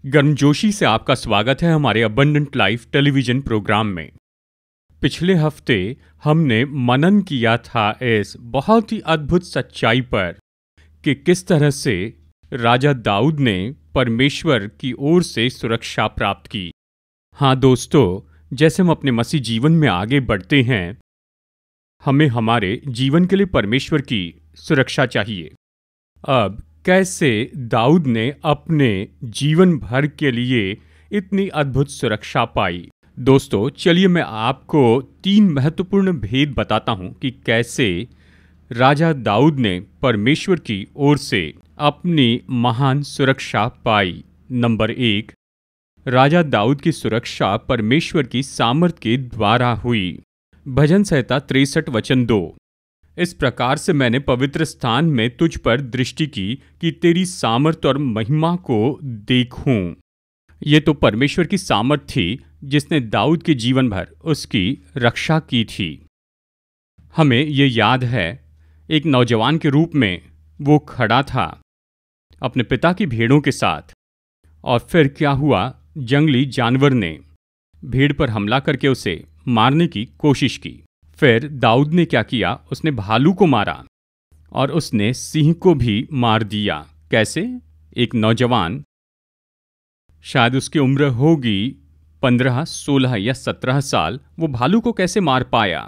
गर्मजोशी से आपका स्वागत है हमारे अबंडेंट लाइफ टेलीविजन प्रोग्राम में। पिछले हफ्ते हमने मनन किया था इस बहुत ही अद्भुत सच्चाई पर कि किस तरह से राजा दाऊद ने परमेश्वर की ओर से सुरक्षा प्राप्त की। हाँ दोस्तों, जैसे हम अपने मसीह जीवन में आगे बढ़ते हैं, हमें हमारे जीवन के लिए परमेश्वर की सुरक्षा चाहिए। अब कैसे दाऊद ने अपने जीवन भर के लिए इतनी अद्भुत सुरक्षा पाई? दोस्तों, चलिए मैं आपको 3 महत्वपूर्ण भेद बताता हूं कि कैसे राजा दाऊद ने परमेश्वर की ओर से अपनी महान सुरक्षा पाई। नंबर 1, राजा दाऊद की सुरक्षा परमेश्वर की सामर्थ के द्वारा हुई। भजन संहिता 63 वचन 2। इस प्रकार से मैंने पवित्र स्थान में तुझ पर दृष्टि की कि तेरी सामर्थ और महिमा को देखूं। ये तो परमेश्वर की सामर्थ थी जिसने दाऊद के जीवन भर उसकी रक्षा की थी। हमें ये याद है, एक नौजवान के रूप में वो खड़ा था अपने पिता की भेड़ों के साथ, और फिर क्या हुआ, जंगली जानवर ने भेड़ पर हमला करके उसे मारने की कोशिश की। फिर दाऊद ने क्या किया, उसने भालू को मारा और उसने सिंह को भी मार दिया। कैसे? एक नौजवान, शायद उसकी उम्र होगी 15, 16 या 17 साल, वो भालू को कैसे मार पाया?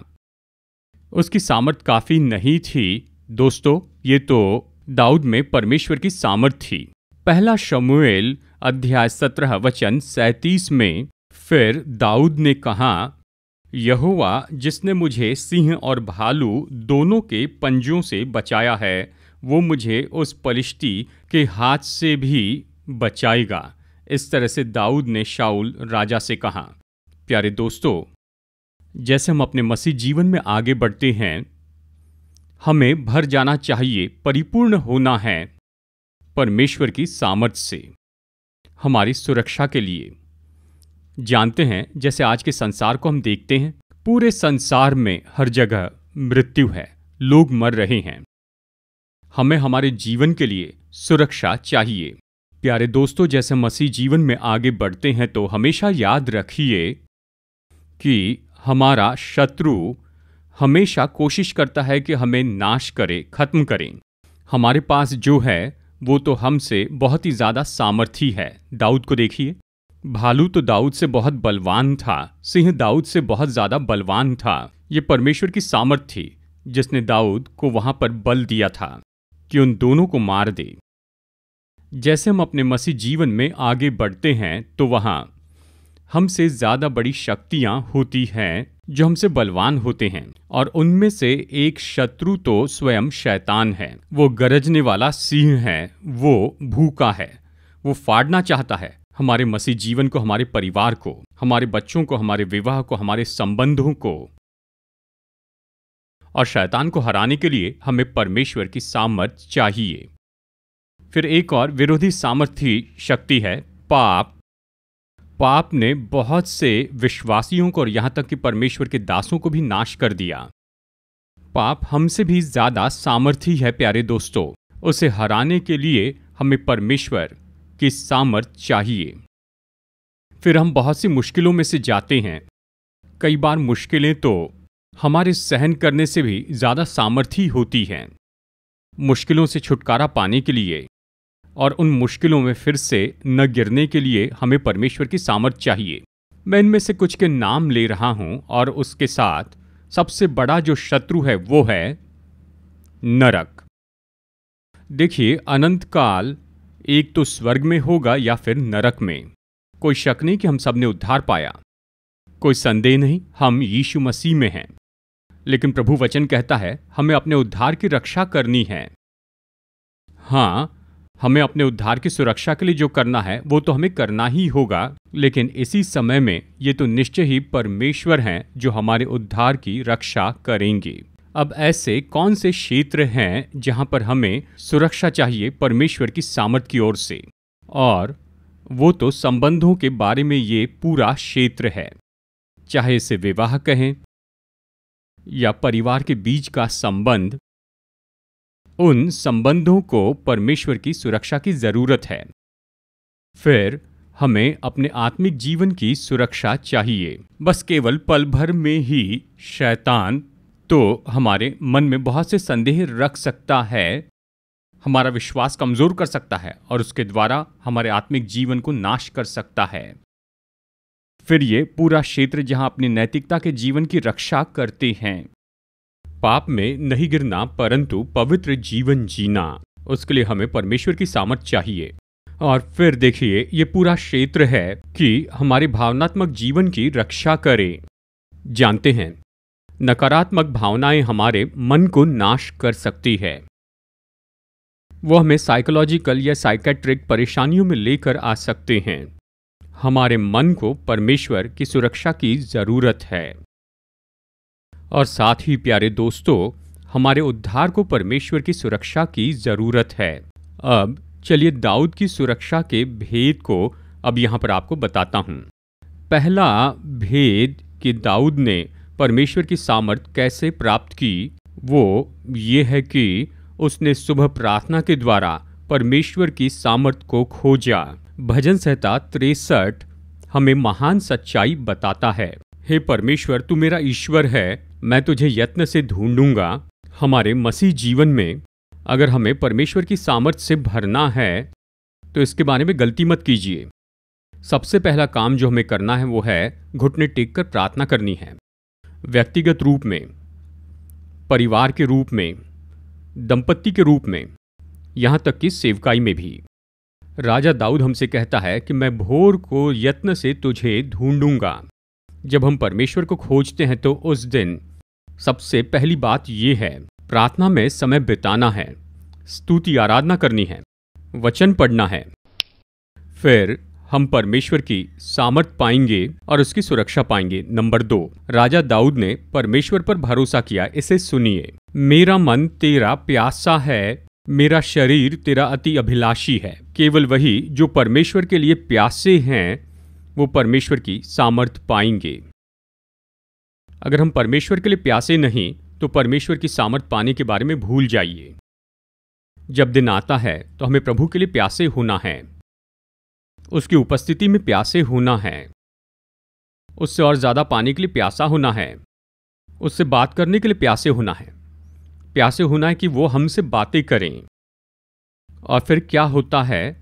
उसकी सामर्थ काफी नहीं थी। दोस्तों, ये तो दाऊद में परमेश्वर की सामर्थ थी। पहला शमूएल अध्याय 17 वचन 37 में फिर दाऊद ने कहा, यहोवा जिसने मुझे सिंह और भालू दोनों के पंजों से बचाया है, वो मुझे उस पलिश्ती के हाथ से भी बचाएगा। इस तरह से दाऊद ने शाऊल राजा से कहा। प्यारे दोस्तों, जैसे हम अपने मसीह जीवन में आगे बढ़ते हैं, हमें भर जाना चाहिए, परिपूर्ण होना है परमेश्वर की सामर्थ से हमारी सुरक्षा के लिए। जानते हैं, जैसे आज के संसार को हम देखते हैं, पूरे संसार में हर जगह मृत्यु है, लोग मर रहे हैं। हमें हमारे जीवन के लिए सुरक्षा चाहिए। प्यारे दोस्तों, जैसे मसीह जीवन में आगे बढ़ते हैं तो हमेशा याद रखिए कि हमारा शत्रु हमेशा कोशिश करता है कि हमें नाश करे, खत्म करें। हमारे पास जो है वो तो हमसे बहुत ही ज्यादा सामर्थी है। दाऊद को देखिए, भालू तो दाऊद से बहुत बलवान था, सिंह दाऊद से बहुत ज्यादा बलवान था। ये परमेश्वर की सामर्थ थी जिसने दाऊद को वहां पर बल दिया था कि उन दोनों को मार दे। जैसे हम अपने मसीह जीवन में आगे बढ़ते हैं तो वहां हमसे ज्यादा बड़ी शक्तियां होती हैं जो हमसे बलवान होते हैं, और उनमें से एक शत्रु तो स्वयं शैतान है। वो गरजने वाला सिंह है, वो भूखा है, वो फाड़ना चाहता है हमारे मसीह जीवन को, हमारे परिवार को, हमारे बच्चों को, हमारे विवाह को, हमारे संबंधों को। और शैतान को हराने के लिए हमें परमेश्वर की सामर्थ चाहिए। फिर एक और विरोधी सामर्थी शक्ति है पाप। पाप ने बहुत से विश्वासियों को और यहां तक कि परमेश्वर के दासों को भी नाश कर दिया। पाप हमसे भी ज्यादा सामर्थी है प्यारे दोस्तों। उसे हराने के लिए हमें परमेश्वर की सामर्थ चाहिए। फिर हम बहुत सी मुश्किलों में से जाते हैं। कई बार मुश्किलें तो हमारे सहन करने से भी ज्यादा सामर्थी होती हैं। मुश्किलों से छुटकारा पाने के लिए और उन मुश्किलों में फिर से न गिरने के लिए हमें परमेश्वर की सामर्थ चाहिए। मैं इनमें से कुछ के नाम ले रहा हूं, और उसके साथ सबसे बड़ा जो शत्रु है वो है नरक। देखिए, अनंत काल एक तो स्वर्ग में होगा या फिर नरक में। कोई शक नहीं कि हम सब ने उद्धार पाया, कोई संदेह नहीं, हम यीशु मसीह में हैं। लेकिन प्रभु वचन कहता है हमें अपने उद्धार की रक्षा करनी है। हाँ, हमें अपने उद्धार की सुरक्षा के लिए जो करना है वो तो हमें करना ही होगा, लेकिन इसी समय में ये तो निश्चय ही परमेश्वर हैं जो हमारे उद्धार की रक्षा करेंगे। अब ऐसे कौन से क्षेत्र हैं जहां पर हमें सुरक्षा चाहिए परमेश्वर की सामर्थ की ओर से? और वो तो संबंधों के बारे में ये पूरा क्षेत्र है, चाहे इसे विवाह कहें या परिवार के बीच का संबंध, उन संबंधों को परमेश्वर की सुरक्षा की जरूरत है। फिर हमें अपने आत्मिक जीवन की सुरक्षा चाहिए। बस केवल पल भर में ही शैतान तो हमारे मन में बहुत से संदेह रख सकता है, हमारा विश्वास कमजोर कर सकता है और उसके द्वारा हमारे आत्मिक जीवन को नाश कर सकता है। फिर ये पूरा क्षेत्र जहां अपनी नैतिकता के जीवन की रक्षा करते हैं, पाप में नहीं गिरना परंतु पवित्र जीवन जीना, उसके लिए हमें परमेश्वर की सामर्थ चाहिए। और फिर देखिए, ये पूरा क्षेत्र है कि हमारे भावनात्मक जीवन की रक्षा करे। जानते हैं, नकारात्मक भावनाएं हमारे मन को नाश कर सकती है। वो हमें साइकोलॉजिकल या साइकेट्रिक परेशानियों में लेकर आ सकते हैं। हमारे मन को परमेश्वर की सुरक्षा की जरूरत है। और साथ ही प्यारे दोस्तों, हमारे उद्धार को परमेश्वर की सुरक्षा की जरूरत है। अब चलिए दाऊद की सुरक्षा के भेद को अब यहां पर आपको बताता हूं। पहला भेद कि दाऊद ने परमेश्वर की सामर्थ कैसे प्राप्त की, वो ये है कि उसने सुबह प्रार्थना के द्वारा परमेश्वर की सामर्थ को खोजा। भजन संहिता 63 हमें महान सच्चाई बताता है। हे परमेश्वर, तू मेरा ईश्वर है, मैं तुझे यत्न से ढूंढूंगा। हमारे मसीह जीवन में अगर हमें परमेश्वर की सामर्थ से भरना है तो इसके बारे में गलती मत कीजिए। सबसे पहला काम जो हमें करना है वो है घुटने टेक कर प्रार्थना करनी है। व्यक्तिगत रूप में, परिवार के रूप में, दंपत्ति के रूप में, यहाँ तक कि सेवकाई में भी। राजा दाऊद हमसे कहता है कि मैं भोर को यत्न से तुझे ढूंढूंगा। जब हम परमेश्वर को खोजते हैं तो उस दिन सबसे पहली बात यह है प्रार्थना में समय बिताना है, स्तुति आराधना करनी है, वचन पढ़ना है। फिर हम परमेश्वर की सामर्थ पाएंगे और उसकी सुरक्षा पाएंगे। नंबर 2, राजा दाऊद ने परमेश्वर पर भरोसा किया। इसे सुनिए। मेरा मन तेरा प्यासा है, मेरा शरीर तेरा अति अभिलाषी है। केवल वही जो परमेश्वर के लिए प्यासे हैं वो परमेश्वर की सामर्थ पाएंगे। अगर हम परमेश्वर के लिए प्यासे नहीं तो परमेश्वर की सामर्थ पाने के बारे में भूल जाइए। जब दिन आता है तो हमें प्रभु के लिए प्यासे होना है, उसकी उपस्थिति में प्यासे होना है, उससे और ज्यादा पाने के लिए प्यासा होना है, उससे बात करने के लिए प्यासे होना है। प्यासे होना है कि वो हमसे बातें करें। और फिर क्या होता है,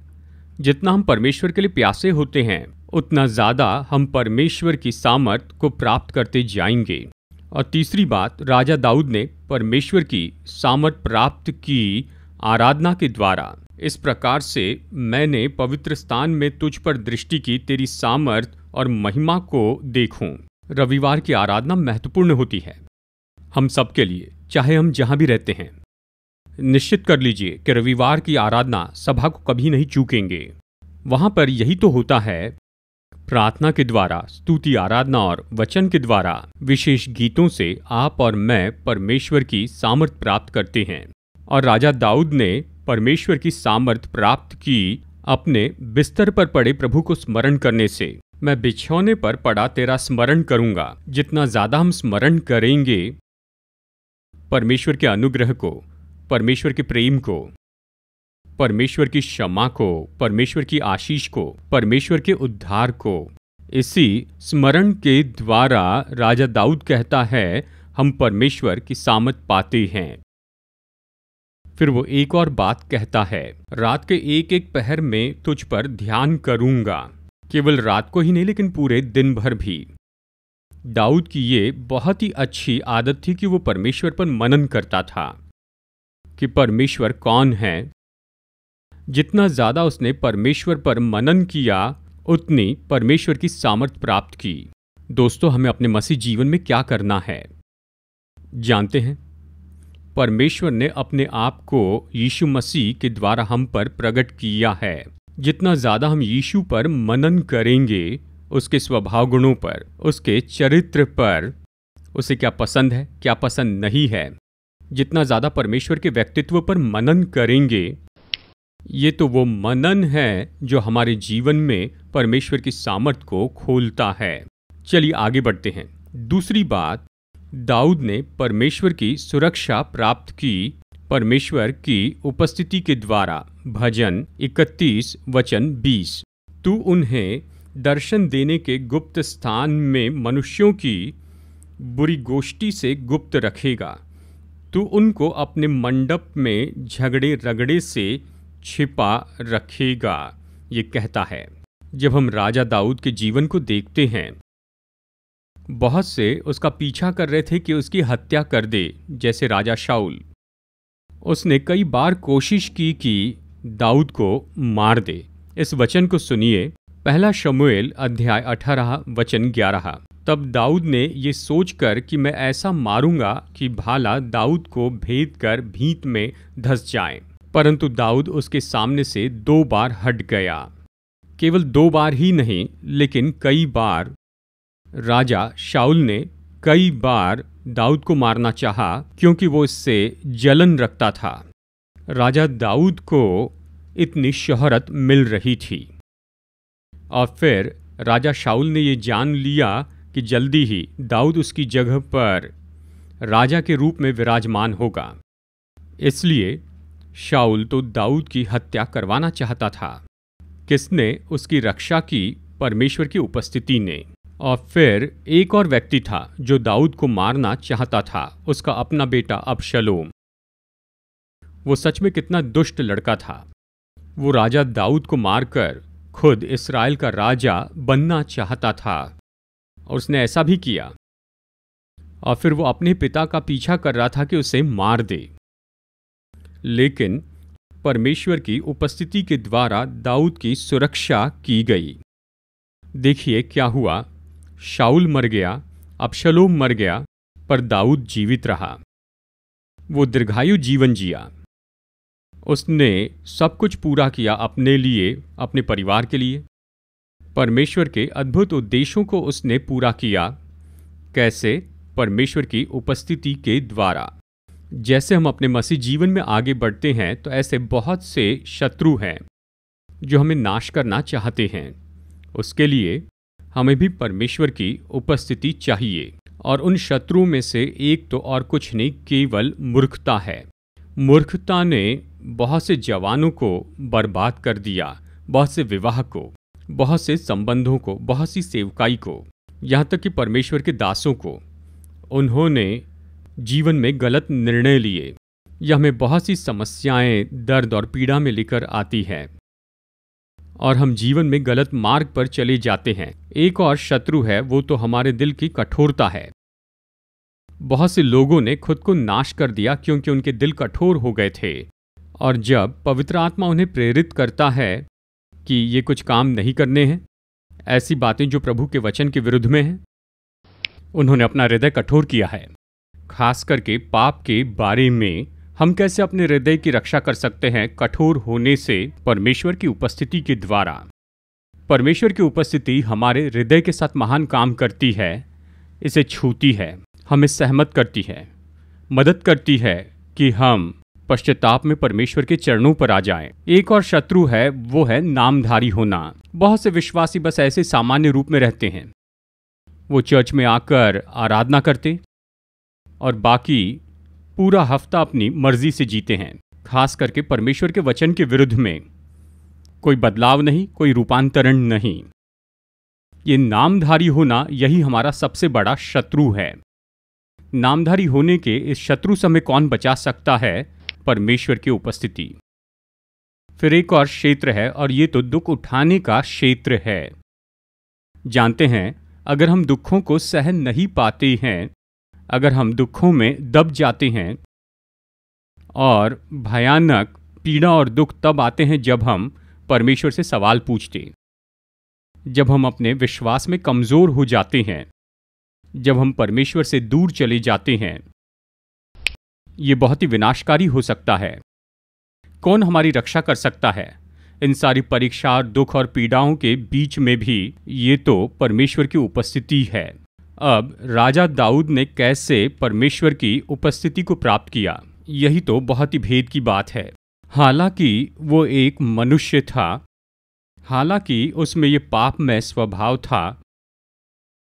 जितना हम परमेश्वर के लिए प्यासे होते हैं उतना ज्यादा हम परमेश्वर की सामर्थ को प्राप्त करते जाएंगे। और तीसरी बात, राजा दाऊद ने परमेश्वर की सामर्थ प्राप्त की आराधना के द्वारा। इस प्रकार से मैंने पवित्र स्थान में तुझ पर दृष्टि की, तेरी सामर्थ और महिमा को देखूं। रविवार की आराधना महत्वपूर्ण होती है हम सबके लिए, चाहे हम जहां भी रहते हैं। निश्चित कर लीजिए कि रविवार की आराधना सभा को कभी नहीं चूकेंगे। वहां पर यही तो होता है, प्रार्थना के द्वारा, स्तुति आराधना और वचन के द्वारा, विशेष गीतों से आप और मैं परमेश्वर की सामर्थ प्राप्त करते हैं। और राजा दाऊद ने परमेश्वर की सामर्थ प्राप्त की अपने बिस्तर पर पड़े प्रभु को स्मरण करने से। मैं बिछौने पर पड़ा तेरा स्मरण करूंगा। जितना ज्यादा हम स्मरण करेंगे परमेश्वर के अनुग्रह को, परमेश्वर के प्रेम को, परमेश्वर की क्षमा को, परमेश्वर की आशीष को, परमेश्वर के उद्धार को, इसी स्मरण के द्वारा राजा दाऊद कहता है हम परमेश्वर की सामर्थ पाते हैं। फिर वो एक और बात कहता है, रात के एक एक पहर में तुझ पर ध्यान करूंगा। केवल रात को ही नहीं लेकिन पूरे दिन भर भी। दाऊद की ये बहुत ही अच्छी आदत थी कि वो परमेश्वर पर मनन करता था कि परमेश्वर कौन है। जितना ज्यादा उसने परमेश्वर पर मनन किया उतनी परमेश्वर की सामर्थ प्राप्त की। दोस्तों, हमें अपने मसीह जीवन में क्या करना है जानते हैं? परमेश्वर ने अपने आप को यीशु मसीह के द्वारा हम पर प्रकट किया है। जितना ज्यादा हम यीशु पर मनन करेंगे, उसके स्वभाव गुणों पर, उसके चरित्र पर, उसे क्या पसंद है क्या पसंद नहीं है, जितना ज्यादा परमेश्वर के व्यक्तित्व पर मनन करेंगे, ये तो वो मनन है जो हमारे जीवन में परमेश्वर की सामर्थ को खोलता है। चलिए आगे बढ़ते हैं। दूसरी बात, दाऊद ने परमेश्वर की सुरक्षा प्राप्त की परमेश्वर की उपस्थिति के द्वारा। भजन 31 वचन 20। तू उन्हें दर्शन देने के गुप्त स्थान में मनुष्यों की बुरी गोष्ठी से गुप्त रखेगा। तू उनको अपने मंडप में झगड़े रगड़े से छिपा रखेगा। ये कहता है। जब हम राजा दाऊद के जीवन को देखते हैं, बहुत से उसका पीछा कर रहे थे कि उसकी हत्या कर दे, जैसे राजा शाऊल। उसने कई बार कोशिश की कि दाऊद को मार दे। इस वचन को सुनिए, पहला शमूएल अध्याय 18 वचन 11। तब दाऊद ने ये सोचकर कि मैं ऐसा मारूंगा कि भाला दाऊद को भेद कर भीत में धंस जाए, परंतु दाऊद उसके सामने से 2 बार हट गया। केवल 2 बार ही नहीं, लेकिन कई बार राजा शाऊल ने कई बार दाऊद को मारना चाहा, क्योंकि वो इससे जलन रखता था। राजा दाऊद को इतनी शोहरत मिल रही थी, और फिर राजा शाऊल ने ये जान लिया कि जल्दी ही दाऊद उसकी जगह पर राजा के रूप में विराजमान होगा। इसलिए शाऊल तो दाऊद की हत्या करवाना चाहता था। किसने उसकी रक्षा की? परमेश्वर की उपस्थिति ने। और फिर एक और व्यक्ति था जो दाऊद को मारना चाहता था, उसका अपना बेटा अबशलोम। वो सच में कितना दुष्ट लड़का था। वो राजा दाऊद को मारकर खुद इस्राएल का राजा बनना चाहता था, और उसने ऐसा भी किया। और फिर वो अपने पिता का पीछा कर रहा था कि उसे मार दे। लेकिन परमेश्वर की उपस्थिति के द्वारा दाऊद की सुरक्षा की गई। देखिए क्या हुआ। शाऊल मर गया, अबशलोम मर गया, पर दाऊद जीवित रहा। वो दीर्घायु जीवन जिया। उसने सब कुछ पूरा किया अपने लिए, अपने परिवार के लिए। परमेश्वर के अद्भुत उद्देश्यों को उसने पूरा किया। कैसे? परमेश्वर की उपस्थिति के द्वारा। जैसे हम अपने मसीह जीवन में आगे बढ़ते हैं, तो ऐसे बहुत से शत्रु हैं जो हमें नाश करना चाहते हैं। उसके लिए हमें भी परमेश्वर की उपस्थिति चाहिए। और उन शत्रुओं में से एक तो और कुछ नहीं, केवल मूर्खता है। मूर्खता ने बहुत से जवानों को बर्बाद कर दिया, बहुत से विवाह को, बहुत से संबंधों को, बहुत सी सेवकाई को, यहाँ तक कि परमेश्वर के दासों को। उन्होंने जीवन में गलत निर्णय लिए। यह हमें बहुत सी समस्याएं, दर्द और पीड़ा में लेकर आती है, और हम जीवन में गलत मार्ग पर चले जाते हैं। एक और शत्रु है, वो तो हमारे दिल की कठोरता है। बहुत से लोगों ने खुद को नाश कर दिया क्योंकि उनके दिल कठोर हो गए थे। और जब पवित्र आत्मा उन्हें प्रेरित करता है कि ये कुछ काम नहीं करने हैं, ऐसी बातें जो प्रभु के वचन के विरुद्ध में हैं, उन्होंने अपना हृदय कठोर किया है। खास करके पाप के बारे में हम कैसे अपने हृदय की रक्षा कर सकते हैं? कठोर होने से, परमेश्वर की उपस्थिति के द्वारा। परमेश्वर की उपस्थिति हमारे हृदय के साथ महान काम करती है। इसे छूती है, हमें सहमत करती है, मदद करती है कि हम पश्चाताप में परमेश्वर के चरणों पर आ जाएं। एक और शत्रु है, वो है नामधारी होना। बहुत से विश्वासी बस ऐसे सामान्य रूप में रहते हैं। वो चर्च में आकर आराधना करते और बाकी पूरा हफ्ता अपनी मर्जी से जीते हैं। खास करके परमेश्वर के वचन के विरुद्ध में कोई बदलाव नहीं, कोई रूपांतरण नहीं। ये नामधारी होना, यही हमारा सबसे बड़ा शत्रु है। नामधारी होने के इस शत्रु से हमें कौन बचा सकता है? परमेश्वर की उपस्थिति। फिर एक और क्षेत्र है, और ये तो दुख उठाने का क्षेत्र है। जानते हैं, अगर हम दुखों को सहन नहीं पाते हैं, अगर हम दुखों में दब जाते हैं, और भयानक पीड़ा और दुख तब आते हैं जब हम परमेश्वर से सवाल पूछते, जब हम अपने विश्वास में कमजोर हो जाते हैं, जब हम परमेश्वर से दूर चले जाते हैं। ये बहुत ही विनाशकारी हो सकता है। कौन हमारी रक्षा कर सकता है? इन सारी परीक्षा, दुख और पीड़ाओं के बीच में भी ये तो परमेश्वर की उपस्थिति है। अब राजा दाऊद ने कैसे परमेश्वर की उपस्थिति को प्राप्त किया, यही तो बहुत ही भेद की बात है। हालांकि वो एक मनुष्य था, हालांकि उसमें ये पापमय स्वभाव था,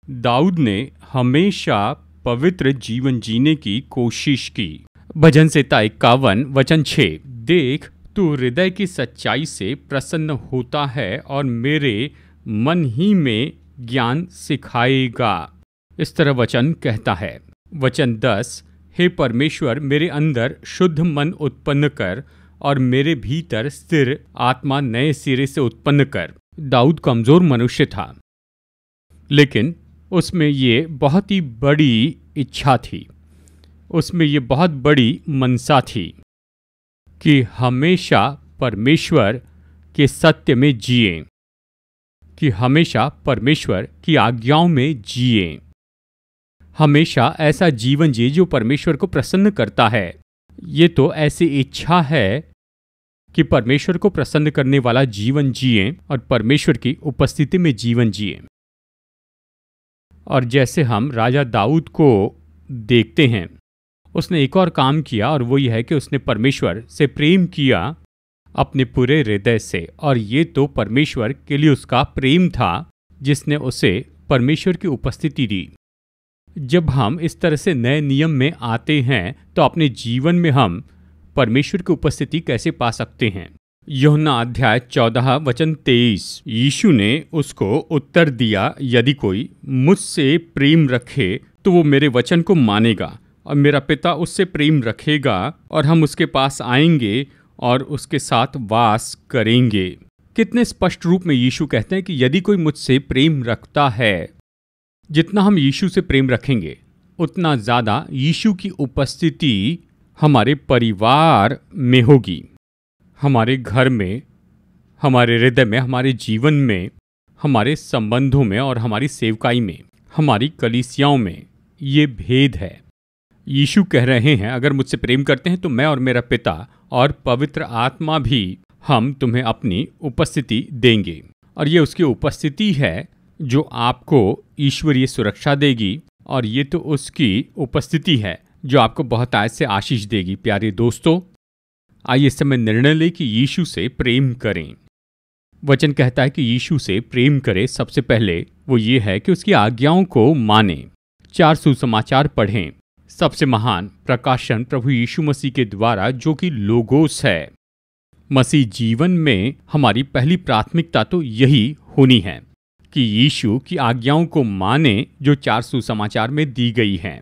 दाऊद ने हमेशा पवित्र जीवन जीने की कोशिश की। भजन संहिता 51 वचन 6। देख, तू हृदय की सच्चाई से प्रसन्न होता है और मेरे मन ही में ज्ञान सिखाएगा। इस तरह वचन कहता है। वचन 10। हे परमेश्वर, मेरे अंदर शुद्ध मन उत्पन्न कर और मेरे भीतर स्थिर आत्मा नए सिरे से उत्पन्न कर। दाऊद कमजोर मनुष्य था, लेकिन उसमें ये बहुत ही बड़ी इच्छा थी, उसमें ये बहुत बड़ी मनसा थी कि हमेशा परमेश्वर के सत्य में जिए, कि हमेशा परमेश्वर की आज्ञाओं में जिए, हमेशा ऐसा जीवन जिए जो परमेश्वर को प्रसन्न करता है। ये तो ऐसी इच्छा है कि परमेश्वर को प्रसन्न करने वाला जीवन जिए और परमेश्वर की उपस्थिति में जीवन जिए। और जैसे हम राजा दाऊद को देखते हैं, उसने एक और काम किया और वो यह है कि उसने परमेश्वर से प्रेम किया अपने पूरे हृदय से। और ये तो परमेश्वर के लिए उसका प्रेम था जिसने उसे परमेश्वर की उपस्थिति दी। जब हम इस तरह से नए नियम में आते हैं तो अपने जीवन में हम परमेश्वर की उपस्थिति कैसे पा सकते हैं? यूहन्ना अध्याय 14 वचन 23। यीशु ने उसको उत्तर दिया, यदि कोई मुझसे प्रेम रखे तो वो मेरे वचन को मानेगा और मेरा पिता उससे प्रेम रखेगा और हम उसके पास आएंगे और उसके साथ वास करेंगे। कितने स्पष्ट रूप में यीशु कहते हैं कि यदि कोई मुझसे प्रेम रखता है, जितना हम यीशु से प्रेम रखेंगे उतना ज़्यादा यीशु की उपस्थिति हमारे परिवार में होगी, हमारे घर में, हमारे हृदय में, हमारे जीवन में, हमारे संबंधों में और हमारी सेवकाई में, हमारी कलीसियाओं में। ये भेद है। यीशु कह रहे हैं, अगर मुझसे प्रेम करते हैं तो मैं और मेरा पिता और पवित्र आत्मा भी हम तुम्हें अपनी उपस्थिति देंगे। और ये उसकी उपस्थिति है जो आपको ईश्वरीय सुरक्षा देगी, और ये तो उसकी उपस्थिति है जो आपको बहुत आय से आशीष देगी। प्यारे दोस्तों, आइए इस समय निर्णय लें कि यीशु से प्रेम करें। वचन कहता है कि यीशु से प्रेम करें। सबसे पहले वो ये है कि उसकी आज्ञाओं को मानें। 4 सुसमाचार पढ़ें। सबसे महान प्रकाशन प्रभु यीशु मसीह के द्वारा, जो कि लोगोस है। मसीह जीवन में हमारी पहली प्राथमिकता तो यही होनी है कि यीशु की आज्ञाओं को माने जो 4 सुसमाचार में दी गई हैं।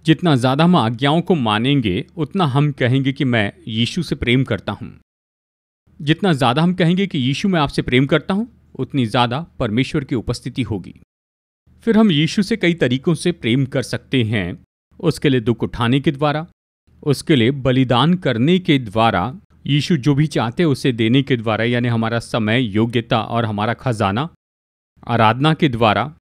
जितना ज़्यादा हम आज्ञाओं को मानेंगे उतना हम कहेंगे कि मैं यीशु से प्रेम करता हूँ। जितना ज़्यादा हम कहेंगे कि यीशु मैं आपसे प्रेम करता हूँ, उतनी ज़्यादा परमेश्वर की उपस्थिति होगी। फिर हम यीशु से कई तरीकों से प्रेम कर सकते हैं। उसके लिए दुख उठाने के द्वारा, उसके लिए बलिदान करने के द्वारा, यीशु जो भी चाहते उसे देने के द्वारा, यानी हमारा समय, योग्यता और हमारा खजाना, आराधना के द्वारा।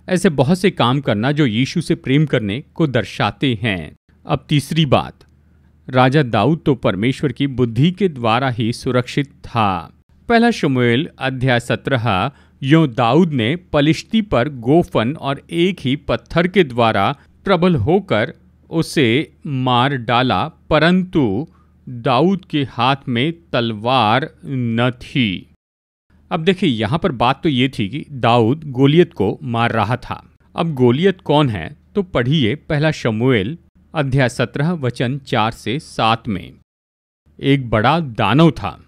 ऐसे बहुत से काम करना जो यीशु से प्रेम करने को दर्शाते हैं। अब तीसरी बात, राजा दाऊद तो परमेश्वर की बुद्धि के द्वारा ही सुरक्षित था। पहला शमूएल अध्याय 17। यों दाऊद ने पलिश्ती पर गोफन और एक ही पत्थर के द्वारा प्रबल होकर उसे मार डाला, परंतु दाऊद के हाथ में तलवार न थी। अब देखिए, यहाँ पर बात तो ये थी कि दाऊद गोलियत को मार रहा था। अब गोलियत कौन है? तो पढ़िए पहला शमूएल अध्याय 17 वचन 4 से 7 में। एक बड़ा दानव था।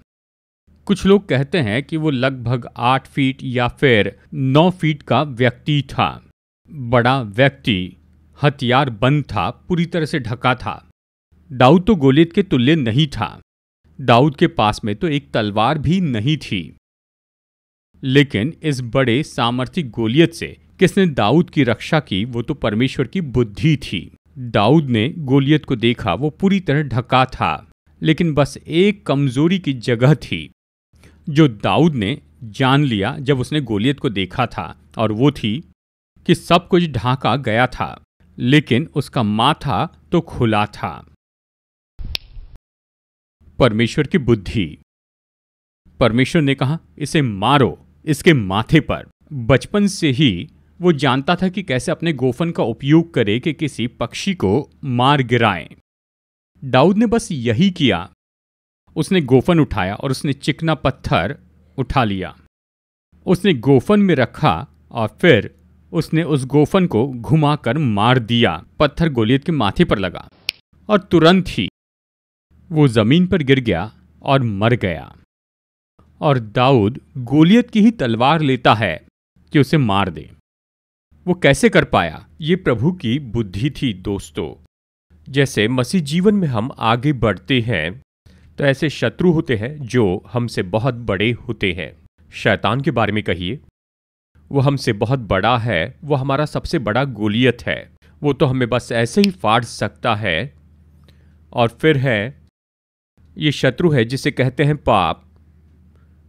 कुछ लोग कहते हैं कि वो लगभग 8 फीट या फिर 9 फीट का व्यक्ति था। बड़ा व्यक्ति, हथियार बंद था, पूरी तरह से ढका था। दाऊद तो गोलियत के तुल्य नहीं था। दाऊद के पास में तो एक तलवार भी नहीं थी। लेकिन इस बड़े सामर्थ्य गोलियत से किसने दाऊद की रक्षा की? वो तो परमेश्वर की बुद्धि थी। दाऊद ने गोलियत को देखा, वो पूरी तरह ढका था, लेकिन बस एक कमजोरी की जगह थी जो दाऊद ने जान लिया जब उसने गोलियत को देखा था, और वो थी कि सब कुछ ढांका गया था, लेकिन उसका माथा तो खुला था। परमेश्वर की बुद्धि। परमेश्वर ने कहा, इसे मारो, इसके माथे पर। बचपन से ही वो जानता था कि कैसे अपने गोफन का उपयोग करे कि किसी पक्षी को मार गिराए। दाऊद ने बस यही किया। उसने गोफन उठाया और उसने चिकना पत्थर उठा लिया, उसने गोफन में रखा और फिर उसने उस गोफन को घुमाकर मार दिया। पत्थर गोलियत के माथे पर लगा। और तुरंत ही वो जमीन पर गिर गया और मर गया। और दाऊद गोलियत की ही तलवार लेता है कि उसे मार दे। वो कैसे कर पाया? ये प्रभु की बुद्धि थी दोस्तों। जैसे मसीह जीवन में हम आगे बढ़ते हैं तो ऐसे शत्रु होते हैं जो हमसे बहुत बड़े होते हैं। शैतान के बारे में कहिए, वो हमसे बहुत बड़ा है, वो हमारा सबसे बड़ा गोलियत है। वो तो हमें बस ऐसे ही फाड़ सकता है। और फिर है ये शत्रु है जिसे कहते हैं पाप।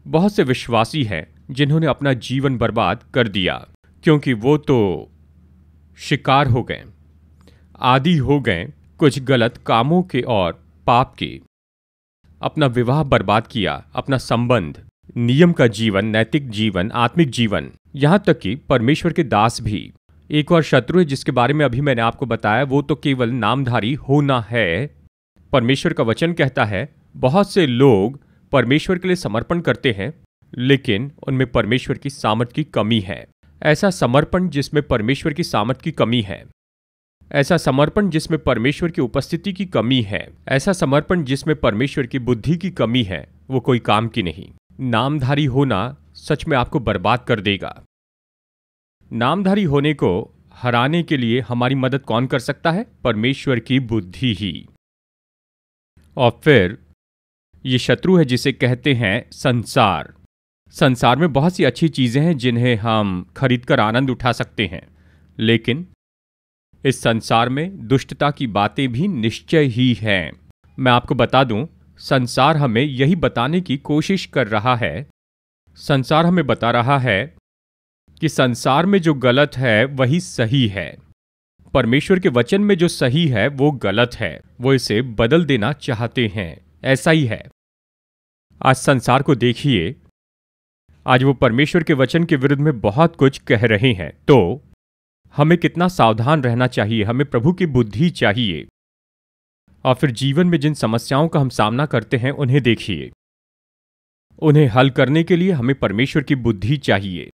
बहुत से विश्वासी हैं जिन्होंने अपना जीवन बर्बाद कर दिया क्योंकि वो तो शिकार हो गए, आदी हो गए कुछ गलत कामों के और पाप के। अपना विवाह बर्बाद किया, अपना संबंध, नियम का जीवन, नैतिक जीवन, आत्मिक जीवन, यहां तक कि परमेश्वर के दास भी। एक और शत्रु है जिसके बारे में अभी मैंने आपको बताया, वो तो केवल नामधारी होना है। परमेश्वर का वचन कहता है बहुत से लोग परमेश्वर के लिए समर्पण करते हैं लेकिन उनमें परमेश्वर की सामर्थ की कमी है। ऐसा समर्पण जिसमें परमेश्वर की सामर्थ की कमी है, ऐसा समर्पण जिसमें परमेश्वर की उपस्थिति की कमी है, ऐसा समर्पण जिसमें परमेश्वर की बुद्धि की कमी है, वो कोई काम की नहीं। नामधारी होना सच में आपको बर्बाद कर देगा। नामधारी होने को हराने के लिए हमारी मदद कौन कर सकता है? परमेश्वर की बुद्धि ही। और फिर ये शत्रु है जिसे कहते हैं संसार। संसार में बहुत सी अच्छी चीजें हैं जिन्हें हम खरीदकर आनंद उठा सकते हैं, लेकिन इस संसार में दुष्टता की बातें भी निश्चय ही हैं। मैं आपको बता दूं, संसार हमें यही बताने की कोशिश कर रहा है। संसार हमें बता रहा है कि संसार में जो गलत है वही सही है। परमेश्वर के वचन में जो सही है वो गलत है। वो इसे बदल देना चाहते हैं। ऐसा ही है। आज संसार को देखिए, आज वो परमेश्वर के वचन के विरुद्ध में बहुत कुछ कह रहे हैं। तो हमें कितना सावधान रहना चाहिए। हमें प्रभु की बुद्धि चाहिए। और फिर जीवन में जिन समस्याओं का हम सामना करते हैं उन्हें देखिए। उन्हें हल करने के लिए हमें परमेश्वर की बुद्धि चाहिए।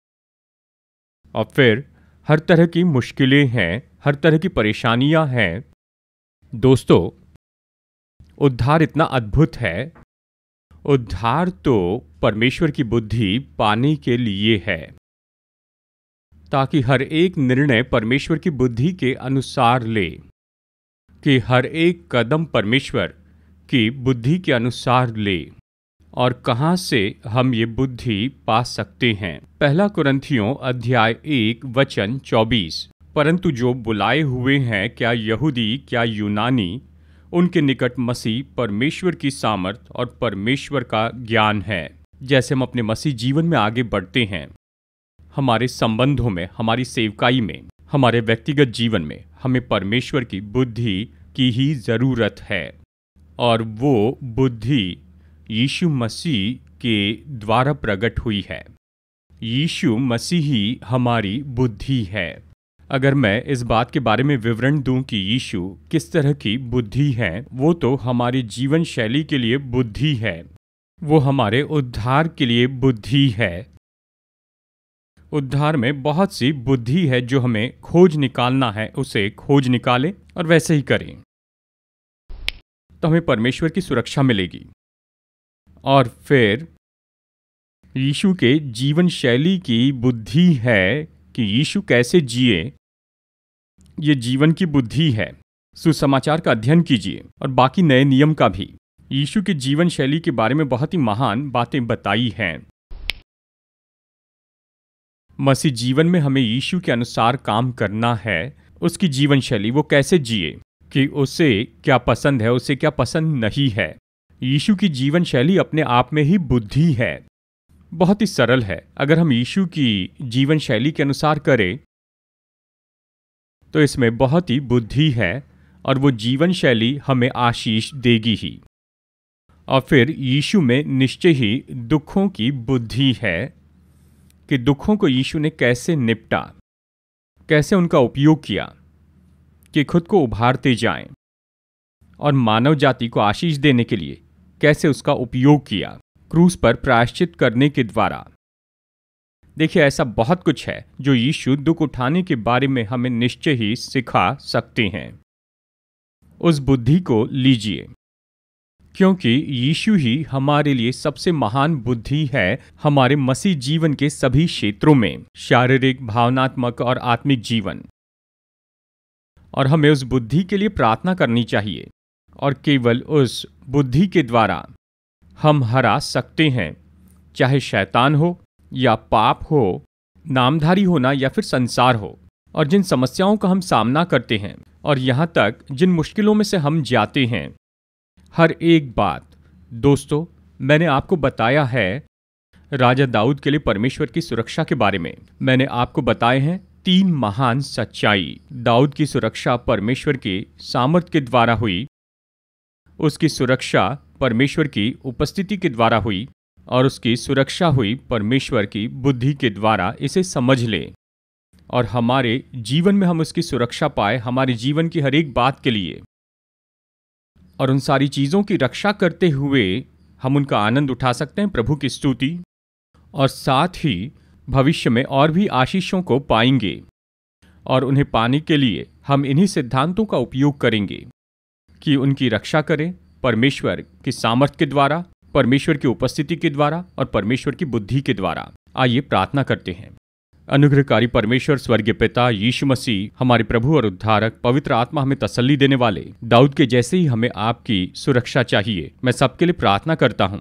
और फिर हर तरह की मुश्किलें हैं, हर तरह की परेशानियां हैं। दोस्तों, उद्धार इतना अद्भुत है। उद्धार तो परमेश्वर की बुद्धि पाने के लिए है, ताकि हर एक निर्णय परमेश्वर की बुद्धि के अनुसार ले, कि हर एक कदम परमेश्वर की बुद्धि के अनुसार ले। और कहां से हम ये बुद्धि पा सकते हैं? पहला कुरिन्थियों अध्याय 1 वचन 24। परंतु जो बुलाए हुए हैं, क्या यहूदी क्या यूनानी, उनके निकट मसीह परमेश्वर की सामर्थ और परमेश्वर का ज्ञान है। जैसे हम अपने मसीह जीवन में आगे बढ़ते हैं, हमारे संबंधों में, हमारी सेवकाई में, हमारे व्यक्तिगत जीवन में हमें परमेश्वर की बुद्धि की ही जरूरत है। और वो बुद्धि यीशु मसीह के द्वारा प्रकट हुई है। यीशु मसीह ही हमारी बुद्धि है। अगर मैं इस बात के बारे में विवरण दूं कि यीशु किस तरह की बुद्धि है, वो तो हमारी जीवन शैली के लिए बुद्धि है। वो हमारे उद्धार के लिए बुद्धि है। उद्धार में बहुत सी बुद्धि है जो हमें खोज निकालना है। उसे खोज निकालें और वैसे ही करें तो हमें परमेश्वर की सुरक्षा मिलेगी। और फिर यीशु के जीवन शैली की बुद्धि है कि यीशु कैसे जिए। ये जीवन की बुद्धि है। सुसमाचार का अध्ययन कीजिए और बाकी नए नियम का भी। यीशु के जीवन शैली के बारे में बहुत ही महान बातें बताई हैं। मसीह जीवन में हमें यीशु के अनुसार काम करना है। उसकी जीवन शैली, वो कैसे जिए, कि उसे क्या पसंद है, उसे क्या पसंद नहीं है। यीशु की जीवन शैली अपने आप में ही बुद्धि है। बहुत ही सरल है। अगर हम यीशु की जीवन शैली के अनुसार करें तो इसमें बहुत ही बुद्धि है और वो जीवन शैली हमें आशीष देगी ही। और फिर यीशु में निश्चय ही दुखों की बुद्धि है कि दुखों को यीशु ने कैसे निपटा, कैसे उनका उपयोग किया कि खुद को उभारते जाएं, और मानव जाति को आशीष देने के लिए कैसे उसका उपयोग किया क्रूस पर प्रायश्चित करने के द्वारा। देखिए, ऐसा बहुत कुछ है जो यीशु दुख उठाने के बारे में हमें निश्चय ही सिखा सकते हैं। उस बुद्धि को लीजिए, क्योंकि यीशु ही हमारे लिए सबसे महान बुद्धि है हमारे मसीह जीवन के सभी क्षेत्रों में, शारीरिक, भावनात्मक और आत्मिक जीवन। और हमें उस बुद्धि के लिए प्रार्थना करनी चाहिए, और केवल उस बुद्धि के द्वारा हम हरा सकते हैं, चाहे शैतान हो या पाप हो, नामधारी होना या फिर संसार हो। और जिन समस्याओं का हम सामना करते हैं और यहाँ तक जिन मुश्किलों में से हम जाते हैं, हर एक बात दोस्तों मैंने आपको बताया है राजा दाऊद के लिए परमेश्वर की सुरक्षा के बारे में। मैंने आपको बताए हैं 3 महान सच्चाई। दाऊद की सुरक्षा परमेश्वर के सामर्थ के द्वारा हुई, उसकी सुरक्षा परमेश्वर की उपस्थिति के द्वारा हुई, और उसकी सुरक्षा हुई परमेश्वर की बुद्धि के द्वारा। इसे समझ लें और हमारे जीवन में हम उसकी सुरक्षा पाए, हमारे जीवन की हर एक बात के लिए, और उन सारी चीज़ों की रक्षा करते हुए हम उनका आनंद उठा सकते हैं, प्रभु की स्तुति, और साथ ही भविष्य में और भी आशीषों को पाएंगे। और उन्हें पाने के लिए हम इन्हीं सिद्धांतों का उपयोग करेंगे कि उनकी रक्षा करें परमेश्वर की सामर्थ के द्वारा, परमेश्वर की उपस्थिति के द्वारा और परमेश्वर की बुद्धि के द्वारा। आइए प्रार्थना करते हैं। अनुग्रहकारी परमेश्वर, स्वर्गीय पिता, यीशु मसीह हमारे प्रभु और उद्धारक, पवित्र आत्मा हमें तसल्ली देने वाले दाऊद के जैसे ही हमें आपकी सुरक्षा चाहिए। मैं सबके लिए प्रार्थना करता हूँ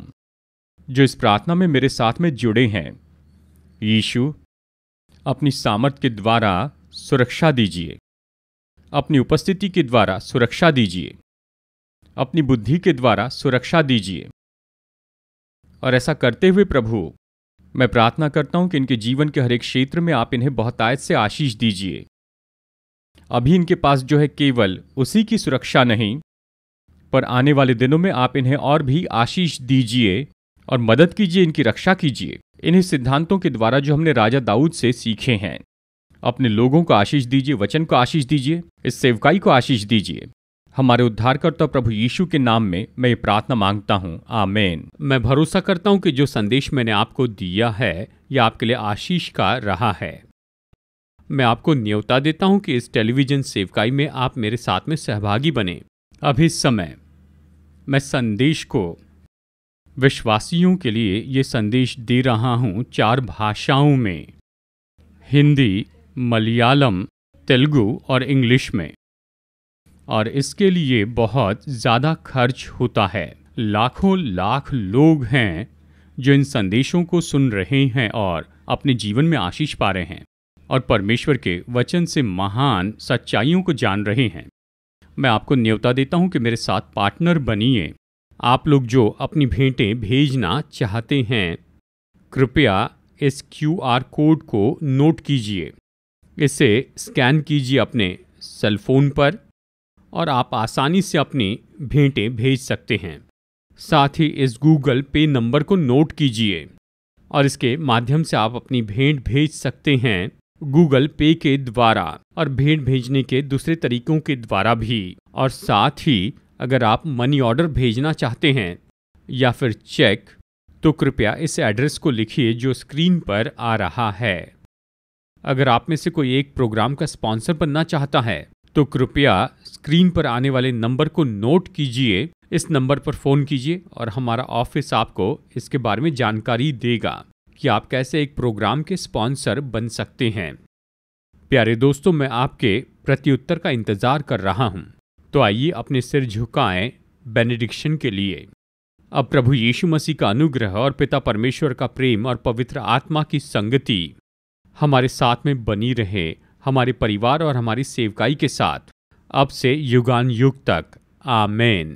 जो इस प्रार्थना में मेरे साथ में जुड़े हैं। यीशु, अपनी सामर्थ के द्वारा सुरक्षा दीजिए, अपनी उपस्थिति के द्वारा सुरक्षा दीजिए, अपनी बुद्धि के द्वारा सुरक्षा दीजिए। और ऐसा करते हुए प्रभु, मैं प्रार्थना करता हूं कि इनके जीवन के हर एक क्षेत्र में आप इन्हें बहुतायत से आशीष दीजिए। अभी इनके पास जो है केवल उसी की सुरक्षा नहीं, पर आने वाले दिनों में आप इन्हें और भी आशीष दीजिए और मदद कीजिए, इनकी रक्षा कीजिए। इन्हीं सिद्धांतों के द्वारा जो हमने राजा दाऊद से सीखे हैं, अपने लोगों को आशीष दीजिए, वचन को आशीष दीजिए, इस सेवकाई को आशीष दीजिए। हमारे उद्धारकर्ता प्रभु यीशु के नाम में मैं ये प्रार्थना मांगता हूँ, आमीन। मैं भरोसा करता हूँ कि जो संदेश मैंने आपको दिया है यह आपके लिए आशीष का रहा है। मैं आपको न्योता देता हूँ कि इस टेलीविजन सेवकाई में आप मेरे साथ में सहभागी बने। अभी इस समय मैं संदेश को विश्वासियों के लिए ये संदेश दे रहा हूँ 4 भाषाओं में, हिंदी, मलयालम, तेलुगु और इंग्लिश में। और इसके लिए बहुत ज़्यादा खर्च होता है। लाखों लाख लोग हैं जो इन संदेशों को सुन रहे हैं और अपने जीवन में आशीष पा रहे हैं और परमेश्वर के वचन से महान सच्चाइयों को जान रहे हैं। मैं आपको न्योता देता हूं कि मेरे साथ पार्टनर बनिए। आप लोग जो अपनी भेंटें भेजना चाहते हैं, कृपया इस QR कोड को नोट कीजिए, इसे स्कैन कीजिए अपने सेल फोन पर और आप आसानी से अपनी भेंटें भेज सकते हैं। साथ ही इस गूगल पे नंबर को नोट कीजिए और इसके माध्यम से आप अपनी भेंट भेज सकते हैं गूगल पे के द्वारा और भेंट भेजने के दूसरे तरीकों के द्वारा भी। और साथ ही अगर आप मनी ऑर्डर भेजना चाहते हैं या फिर चेक, तो कृपया इस एड्रेस को लिखिए जो स्क्रीन पर आ रहा है। अगर आप में से कोई एक प्रोग्राम का स्पॉन्सर बनना चाहता है तो कृपया स्क्रीन पर आने वाले नंबर को नोट कीजिए, इस नंबर पर फ़ोन कीजिए और हमारा ऑफिस आपको इसके बारे में जानकारी देगा कि आप कैसे एक प्रोग्राम के स्पॉन्सर बन सकते हैं। प्यारे दोस्तों, मैं आपके प्रत्युत्तर का इंतज़ार कर रहा हूँ। तो आइए अपने सिर झुकाएं बेनेडिक्शन के लिए। अब प्रभु यीशु मसीह का अनुग्रह और पिता परमेश्वर का प्रेम और पवित्र आत्मा की संगति हमारे साथ में बनी रहे, हमारे परिवार और हमारी सेवकाई के साथ अब से युगान युग तक। आमीन।